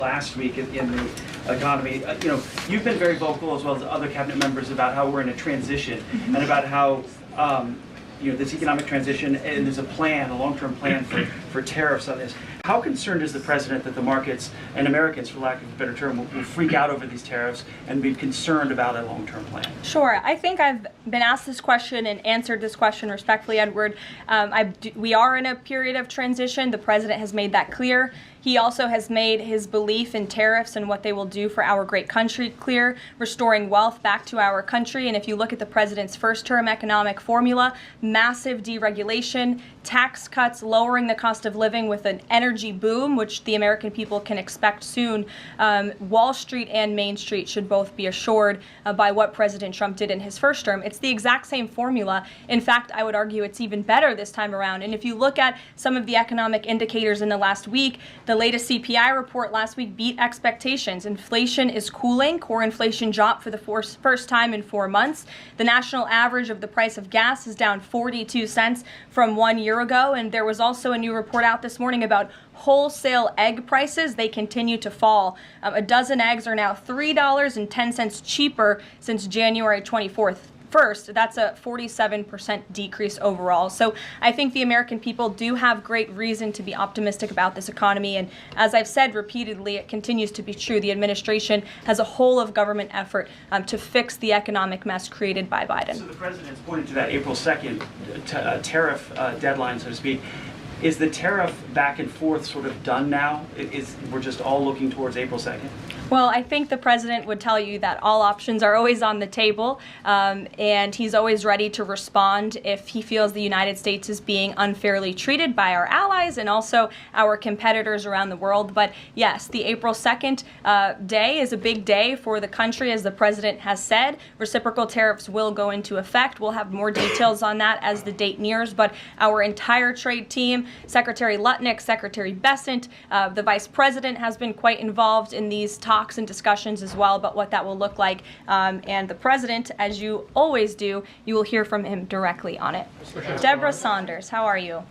Last week in the economy, you've been very vocal, as well as other cabinet members, about how we're in a transition and about how this economic transition, and there's a plan, a long-term plan for tariffs on this. How concerned is the president that the markets and Americans, for lack of a better term, will freak out over these tariffs and be concerned about a long-term plan? Sure. I think I've been asked this question and answered this question respectfully, Edward. We are in a period of transition. The president has made that clear. He also has made his belief in tariffs and what they will do for our great country clear, restoring wealth back to our country. And if you look at the president's first-term economic formula, massive deregulation, tax cuts, lowering the cost of living with an energy boom, which the American people can expect soon, Wall Street and Main Street should both be assured by what President Trump did in his first term. It's the exact same formula. In fact, I would argue it's even better this time around. And if you look at some of the economic indicators in the last week, the latest CPI report last week beat expectations. Inflation is cooling. Core inflation dropped for the first time in 4 months. The national average of the price of gas is down 42 cents from 1 year ago. And there was also a new report out this morning about wholesale egg prices. They continue to fall. A dozen eggs are now $3.10 cheaper since January 24th. First, that's a 47% decrease overall. So I think the American people do have great reason to be optimistic about this economy. And as I've said repeatedly, it continues to be true. The administration has a whole of government effort to fix the economic mess created by Biden. So the president's pointed to that April 2nd tariff deadline, so to speak. Is the tariff back and forth sort of done now? We're just all looking towards April 2nd? Well, I think the president would tell you that all options are always on the table, and he's always ready to respond if he feels the United States is being unfairly treated by our allies and also our competitors around the world. But yes, the April 2nd day is a big day for the country, as the president has said. Reciprocal tariffs will go into effect. We'll have more details on that as the date nears, but our entire trade team, Secretary Lutnick, Secretary Bessent, the vice president has been quite involved in these talks and discussions as well about what that will look like. And the president, as you always do, you will hear from him directly on it. Deborah Saunders, how are you?